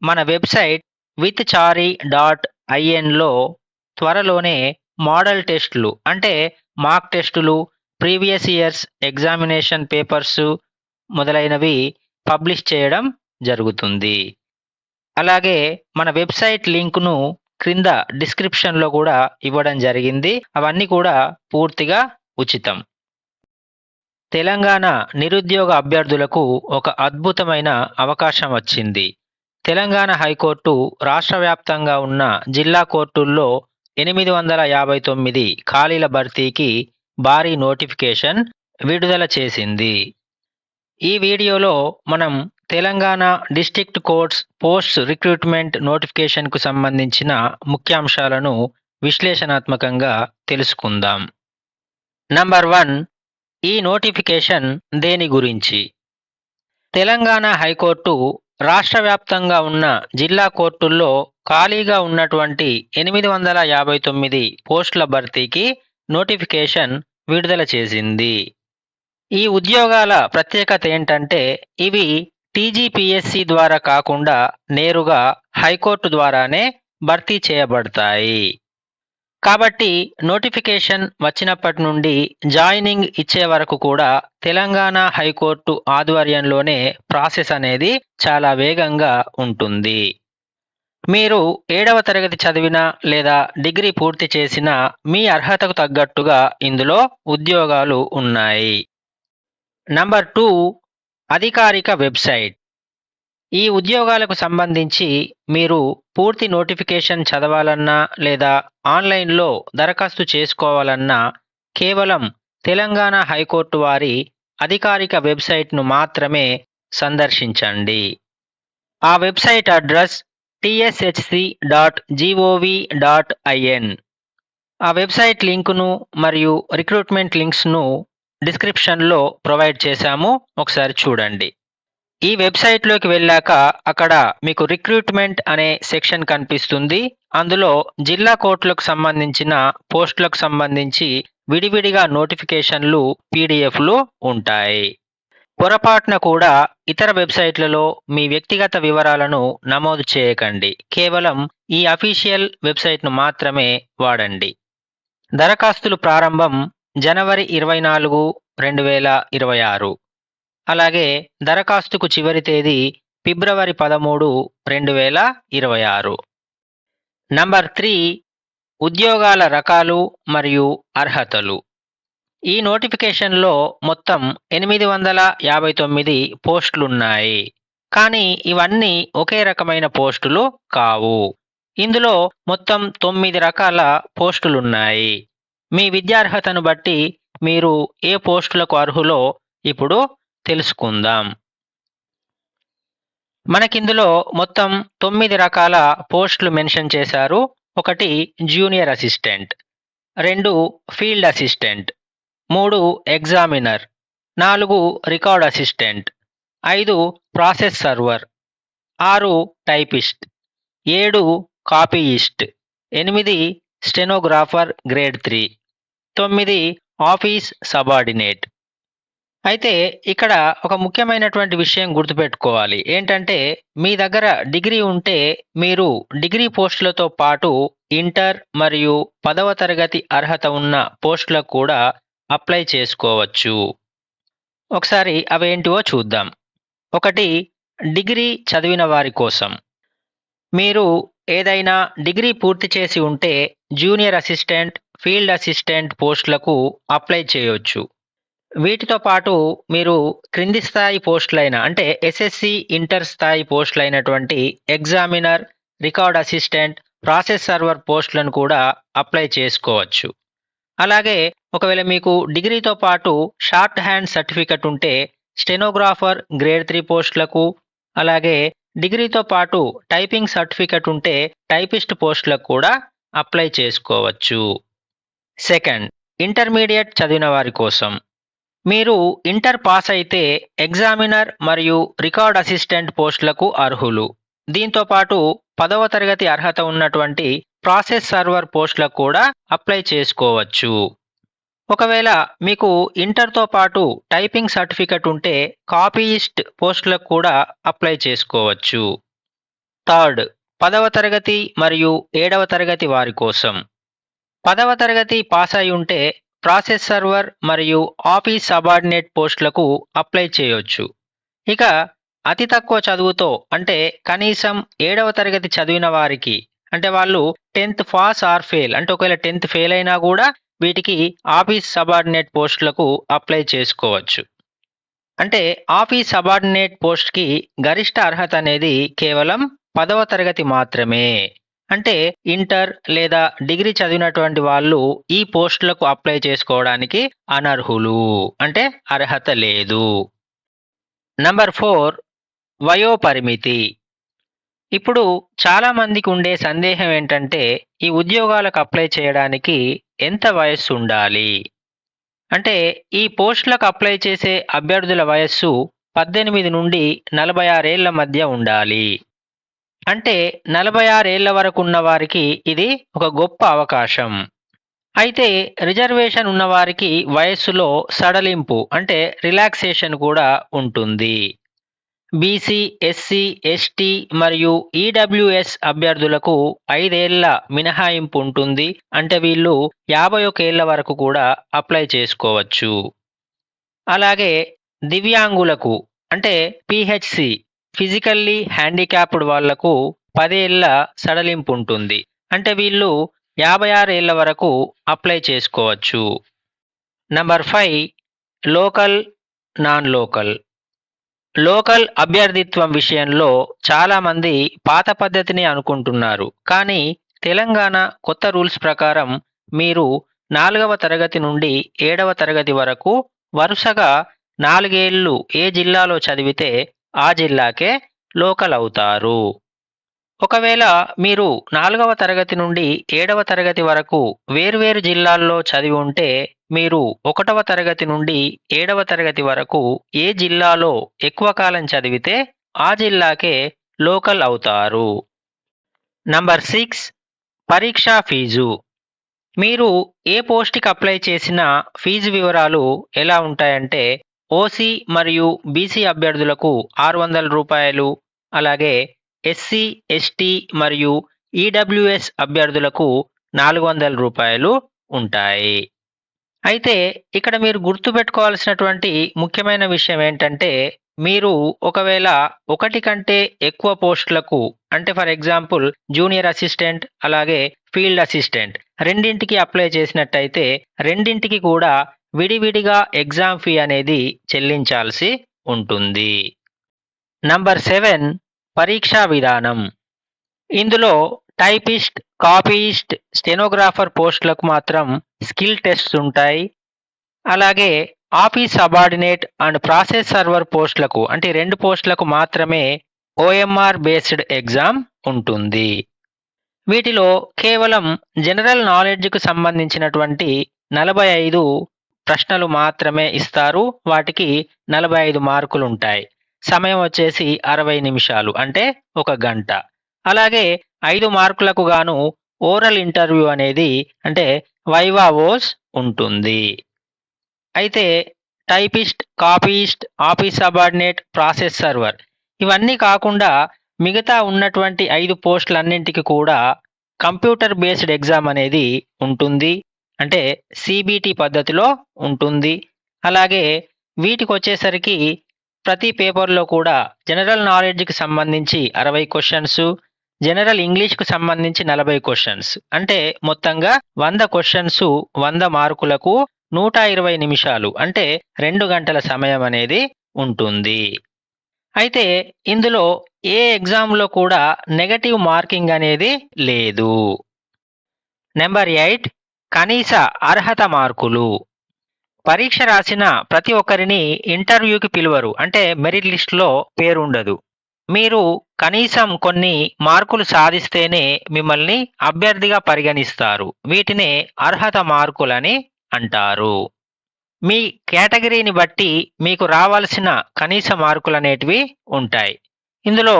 మన వెబ్సైట్ withchari.inలో త్వరలోనే మోడల్ టెస్టులు అంటే మాక్ టెస్టులు, ప్రీవియస్ ఇయర్స్ ఎగ్జామినేషన్ పేపర్స్ మొదలైనవి పబ్లిష్ చేయడం జరుగుతుంది. అలాగే మన వెబ్సైట్ లింకును క్రింద డిస్క్రిప్షన్లో కూడా ఇవ్వడం జరిగింది. అవన్నీ కూడా పూర్తిగా ఉచితం. తెలంగాణ నిరుద్యోగ అభ్యర్థులకు ఒక అద్భుతమైన అవకాశం వచ్చింది. తెలంగాణ హైకోర్టు రాష్ట్ర వ్యాప్తంగా ఉన్న జిల్లా కోర్టుల్లో 859 ఖాళీల భర్తీకి భారీ నోటిఫికేషన్ విడుదల చేసింది. ఈ వీడియోలో మనం Telangana district courts post recruitment నోటిఫికేషన్కు సంబంధించిన ముఖ్యాంశాలను విశ్లేషణాత్మకంగా తెలుసుకుందాం. నంబర్ 1, ఈ నోటిఫికేషన్ దేని గురించి? తెలంగాణ హైకోర్టు రాష్ట్ర వ్యాప్తంగా ఉన్న జిల్లా కోర్టుల్లో ఖాళీగా ఉన్నటువంటి 859 పోస్టుల భర్తీకి నోటిఫికేషన్ విడుదల చేసింది. ఈ ఉద్యోగాల ప్రత్యేకత ఏంటంటే ఇవి టీజీపీఎస్సీ ద్వారా కాకుండా నేరుగా హైకోర్టు ద్వారానే భర్తీ చేయబడతాయి. కాబట్టి నోటిఫికేషన్ వచ్చినప్పటి నుండి జాయినింగ్ ఇచ్చే వరకు కూడా తెలంగాణ హైకోర్టు ఆధ్వర్యంలోనే ప్రాసెస్ అనేది చాలా వేగంగా ఉంటుంది. మీరు 7వ తరగతి చదివినా లేదా డిగ్రీ పూర్తి చేసినా మీ అర్హతకు తగ్గట్టుగా ఇందులో ఉద్యోగాలు ఉన్నాయి. నంబర్ 2, అధికారిక వెబ్సైట్. ఈ ఉద్యోగాలకు సంబంధించి మీరు పూర్తి నోటిఫికేషన్ చదవాలన్నా లేదా ఆన్లైన్లో దరఖాస్తు చేసుకోవాలన్నా కేవలం తెలంగాణ హైకోర్టు వారి అధికారిక వెబ్సైట్ను మాత్రమే సందర్శించండి. ఆ వెబ్సైట్ అడ్రస్ tshc.gov.in. ఆ వెబ్సైట్ లింకును మరియు రిక్రూట్మెంట్ లింక్స్ను డిస్క్రిప్షన్లో ప్రొవైడ్ చేశాము, ఒకసారి చూడండి. ఈ వెబ్సైట్లోకి వెళ్ళాక అక్కడ మీకు రిక్రూట్మెంట్ అనే సెక్షన్ కనిపిస్తుంది. అందులో జిల్లా కోర్టులకు సంబంధించిన పోస్టులకు సంబంధించి విడివిడిగా నోటిఫికేషన్లు పీడిఎఫ్లు ఉంటాయి. పొరపాటున కూడా ఇతర వెబ్సైట్లలో మీ వ్యక్తిగత వివరాలను నమోదు చేయకండి. కేవలం ఈ అఫీషియల్ వెబ్సైట్ను మాత్రమే వాడండి. దరఖాస్తులు ప్రారంభం జనవరి 24, 2026. అలాగే దరఖాస్తుకు చివరి తేదీ ఫిబ్రవరి 13, 2026. నంబర్ 3, ఉద్యోగాల రకాలు మరియు అర్హతలు. ఈ నోటిఫికేషన్లో మొత్తం 859 పోస్టులున్నాయి. కానీ ఇవన్నీ ఒకే రకమైన పోస్టులు కావు. ఇందులో మొత్తం 9 రకాల పోస్టులున్నాయి. మీ విద్యార్హతను బట్టి మీరు ఏ పోస్టులకు అర్హులో ఇప్పుడు తెలుసుకుందాం. మనకిందులో మొత్తం 9 రకాల పోస్టులు మెన్షన్ చేశారు. 1 junior assistant, 2 field assistant, 3 examiner, 4 record assistant, 5 process server, 6 typist, 7 copyist, 8 stenographer grade 3, 9 office subordinate. అయితే ఇక్కడ ఒక ముఖ్యమైనటువంటి విషయం గుర్తుపెట్టుకోవాలి. ఏంటంటే మీ దగ్గర డిగ్రీ ఉంటే మీరు డిగ్రీ పోస్టులతో పాటు ఇంటర్ మరియు 10వ తరగతి అర్హత ఉన్న పోస్టులకు కూడా అప్లై చేసుకోవచ్చు. ఒకసారి అవేంటివో చూద్దాం. 1, డిగ్రీ చదివిన వారి కోసం. మీరు ఏదైనా డిగ్రీ పూర్తి చేసి ఉంటే జూనియర్ అసిస్టెంట్, ఫీల్డ్ అసిస్టెంట్ పోస్టులకు అప్లై చేయొచ్చు. వీటితో పాటు మీరు క్రింది స్థాయి పోస్టులైన అంటే ఎస్ఎస్సి ఇంటర్ స్థాయి పోస్టులైనటువంటి examiner, record assistant, process server పోస్టులను కూడా అప్లై చేసుకోవచ్చు. అలాగే ఒకవేళ మీకు డిగ్రీతో పాటు షార్ట్ హ్యాండ్ సర్టిఫికెట్ ఉంటే స్టెనోగ్రాఫర్ గ్రేడ్ 3 పోస్టులకు, అలాగే డిగ్రీతో పాటు టైపింగ్ సర్టిఫికెట్ ఉంటే టైపిస్ట్ పోస్టులకు కూడా అప్లై చేసుకోవచ్చు. 2, ఇంటర్మీడియట్ చదివిన వారి కోసం. మీరు ఇంటర్ పాస్ అయితే ఎగ్జామినర్ మరియు రికార్డ్ అసిస్టెంట్ పోస్టులకు అర్హులు. దీంతో పాటు 10వ తరగతి అర్హత ఉన్నటువంటి ప్రాసెస్ సర్వర్ పోస్టులకు కూడా అప్లై చేసుకోవచ్చు. ఒకవేళ మీకు ఇంటర్తో పాటు టైపింగ్ సర్టిఫికెట్ ఉంటే కాపీయిస్ట్ పోస్టులకు కూడా అప్లై చేసుకోవచ్చు. థర్డ్ 10వ తరగతి మరియు 7వ తరగతి వారి కోసం. 10వ తరగతి పాస్ అయి ఉంటే ప్రాసెస్ సర్వర్ మరియు ఆఫీస్ సబార్డినేట్ పోస్టులకు అప్లై చేయొచ్చు. ఇక అతి తక్కువ చదువుతో అంటే కనీసం 7వ తరగతి చదివిన వారికి, అంటే వాళ్ళు 10th పాస్ ఆర్ ఫెయిల్, అంటే ఒకవేళ 10th ఫెయిల్ అయినా కూడా వీటికి ఆఫీస్ సబార్డినేట్ పోస్టులకు అప్లై చేసుకోవచ్చు. అంటే ఆఫీస్ సబార్డినేట్ పోస్ట్కి గరిష్ట అర్హత అనేది కేవలం 10వ తరగతి మాత్రమే. అంటే ఇంటర్ లేదా డిగ్రీ చదివినటువంటి వాళ్ళు ఈ పోస్టులకు అప్లై చేసుకోవడానికి అనర్హులు, అంటే అర్హత లేదు. నంబర్ 4 వయోపరిమితి. ఇప్పుడు చాలా మందికి ఉండే సందేహం ఏంటంటే ఈ ఉద్యోగాలకు అప్లై చేయడానికి ఎంత వయస్సు ఉండాలి? అంటే ఈ పోస్టులకు అప్లై చేసే అభ్యర్థుల వయస్సు 18 నుండి 46 ఏళ్ల మధ్య ఉండాలి. అంటే 46 ఏళ్ల వరకు ఉన్న వారికి ఇది ఒక గొప్ప అవకాశం. అయితే రిజర్వేషన్ ఉన్నవారికి వయస్సులో సడలింపు, అంటే రిలాక్సేషన్ కూడా ఉంటుంది. బీసీ, ఎస్సీ, ఎస్టీ మరియు ఈడబ్ల్యూఎస్ అభ్యర్థులకు 5 ఏళ్ల మినహాయింపు ఉంటుంది. అంటే వీళ్ళు 51 ఏళ్ల వరకు కూడా అప్లై చేసుకోవచ్చు. అలాగే దివ్యాంగులకు, అంటే పిహెచ్సి ఫిజికల్లీ హ్యాండిక్యాప్డ్ వాళ్లకు 10 ఏళ్ల సడలింపు ఉంటుంది. అంటే వీళ్ళు 56 ఏళ్ల వరకు అప్లై చేసుకోవచ్చు. Number 5 local, non local. Local అభ్యర్థిత్వం విషయంలో చాలామంది పాత పద్ధతిని అనుకుంటున్నారు. కానీ తెలంగాణ కొత్త రూల్స్ ప్రకారం మీరు 4వ తరగతి నుండి 7వ తరగతి వరకు వరుసగా 4 ఏళ్ళు ఏ జిల్లాలో చదివితే ఆ జిల్లాకే లోకల్ అవుతారు. ఒకవేళ మీరు 4వ తరగతి నుండి 7వ తరగతి వరకు వేర్వేరు జిల్లాల్లో చదివి ఉంటే మీరు 1వ తరగతి నుండి 7వ తరగతి వరకు ఏ జిల్లాలో ఎక్కువ కాలం చదివితే ఆ జిల్లాకే లోకల్ అవుతారు. నంబర్ 6 పరీక్షా ఫీజు. మీరు ఏ పోస్ట్కి అప్లై చేసినా ఫీజు వివరాలు ఎలా ఉంటాయంటే ఓసీ మరియు బీసీ అభ్యర్థులకు 600 రూపాయలు, అలాగే ఎస్సీ, ఎస్టీ మరియు ఈడబ్ల్యూఎస్ అభ్యర్థులకు 400 రూపాయలు ఉంటాయి. అయితే ఇక్కడ మీరు గుర్తుపెట్టుకోవాల్సినటువంటి ముఖ్యమైన విషయం ఏంటంటే మీరు ఒకవేళ ఒకటి కంటే ఎక్కువ పోస్టులకు, అంటే ఫర్ ఎగ్జాంపుల్ జూనియర్ అసిస్టెంట్ అలాగే ఫీల్డ్ అసిస్టెంట్ రెండింటికి అప్లై చేసినట్టయితే రెండింటికి కూడా విడివిడిగా ఎగ్జామ్ ఫీ అనేది చెల్లించాల్సి ఉంటుంది. నంబర్ 7 పరీక్షా విధానం. ఇందులో టైపిస్ట్, కాపీయిస్ట్, స్టెనోగ్రాఫర్ పోస్టులకు మాత్రం స్కిల్ టెస్ట్స్ ఉంటాయి. అలాగే office subordinate and process server పోస్టులకు, అంటే 2 పోస్టులకు మాత్రమే ఓఎంఆర్ బేస్డ్ ఎగ్జామ్ ఉంటుంది. వీటిలో కేవలం జనరల్ నాలెడ్జ్కు సంబంధించినటువంటి 45 ప్రశ్నలు మాత్రమే ఇస్తారు. వాటికి 45 మార్కులు ఉంటాయి. సమయం వచ్చేసి 60 నిమిషాలు, అంటే 1 గంట. అలాగే 5 మార్కులకు గాను ఓరల్ ఇంటర్వ్యూ అనేది, అంటే వైవా వోస్ ఉంటుంది. అయితే typist, copyist, office subordinate, process server ఇవన్నీ కాకుండా మిగతా ఉన్నటువంటి 5 పోస్టులన్నింటికి కూడా కంప్యూటర్ బేస్డ్ ఎగ్జామ్ అనేది ఉంటుంది. అంటే సిబిటి పద్ధతిలో ఉంటుంది. అలాగే వీటికి వచ్చేసరికి ప్రతి పేపర్లో కూడా జనరల్ నాలెడ్జ్కి సంబంధించి 60 క్వశ్చన్స్, జనరల్ ఇంగ్లీష్కు సంబంధించి 40 క్వశ్చన్స్, అంటే మొత్తంగా 100 క్వశ్చన్స్ 100 మార్కులకు 120 నిమిషాలు, అంటే 2 గంటల సమయం అనేది ఉంటుంది. అయితే ఇందులో ఏ ఎగ్జామ్లో కూడా నెగటివ్ మార్కింగ్ అనేది లేదు. నెంబర్ 8 కనీస అర్హత మార్కులు. పరీక్ష రాసిన ప్రతి ఒక్కరిని ఇంటర్వ్యూకి పిలువరు, అంటే మెరిట్ లిస్టులో పేరుండదు. మీరు కనీసం కొన్ని మార్కులు సాధిస్తేనే మిమ్మల్ని అభ్యర్థిగా పరిగణిస్తారు. వీటినే అర్హత మార్కులని అంటారు. మీ కేటగిరీని బట్టి మీకు రావాల్సిన కనీస మార్కులు అనేటివి ఉంటాయి. ఇందులో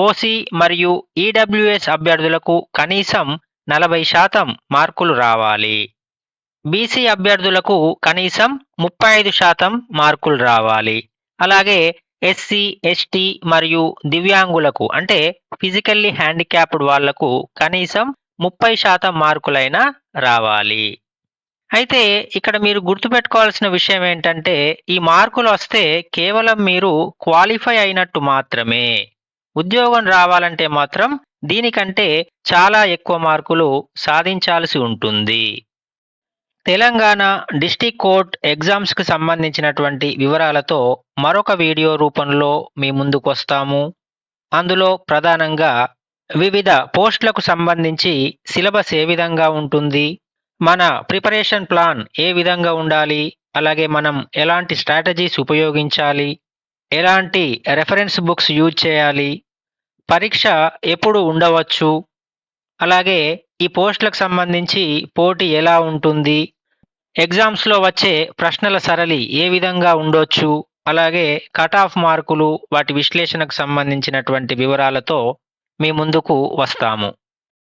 ఓసీ మరియు ఈడబ్ల్యూఎస్ అభ్యర్థులకు కనీసం 40% మార్కులు రావాలి. బీసీ అభ్యర్థులకు కనీసం 35% మార్కులు రావాలి. అలాగే ఎస్సీ, ఎస్టీ మరియు దివ్యాంగులకు అంటే ఫిజికల్లీ హ్యాండిక్యాప్డ్ వాళ్లకు కనీసం 30% మార్కులైనా రావాలి. అయితే ఇక్కడ మీరు గుర్తుపెట్టుకోవాల్సిన విషయం ఏంటంటే ఈ మార్కులు వస్తే కేవలం మీరు క్వాలిఫై అయినట్టు మాత్రమే. ఉద్యోగం రావాలంటే మాత్రం దీనికంటే చాలా ఎక్కువ మార్కులు సాధించాల్సి ఉంటుంది. తెలంగాణ డిస్ట్రిక్ట్ కోర్ట్ ఎగ్జామ్స్కి సంబంధించినటువంటి వివరాలతో మరొక వీడియో రూపంలో మీ ముందుకు వస్తాము. అందులో ప్రధానంగా వివిధ పోస్టులకు సంబంధించి సిలబస్ ఏ విధంగా ఉంటుంది, మన ప్రిపరేషన్ ప్లాన్ ఏ విధంగా ఉండాలి, అలాగే మనం ఎలాంటి స్ట్రాటజీస్ ఉపయోగించాలి, ఎలాంటి రెఫరెన్స్ బుక్స్ యూజ్ చేయాలి, పరీక్ష ఎప్పుడు ఉండవచ్చు, అలాగే ఈ పోస్టులకు సంబంధించి పోటీ ఎలా ఉంటుంది, ఎగ్జామ్స్లో వచ్చే ప్రశ్నల సరళి ఏ విధంగా ఉండొచ్చు, అలాగే కట్ ఆఫ్ మార్కులు వాటి విశ్లేషణకు సంబంధించినటువంటి వివరాలతో మీ ముందుకు వస్తాము.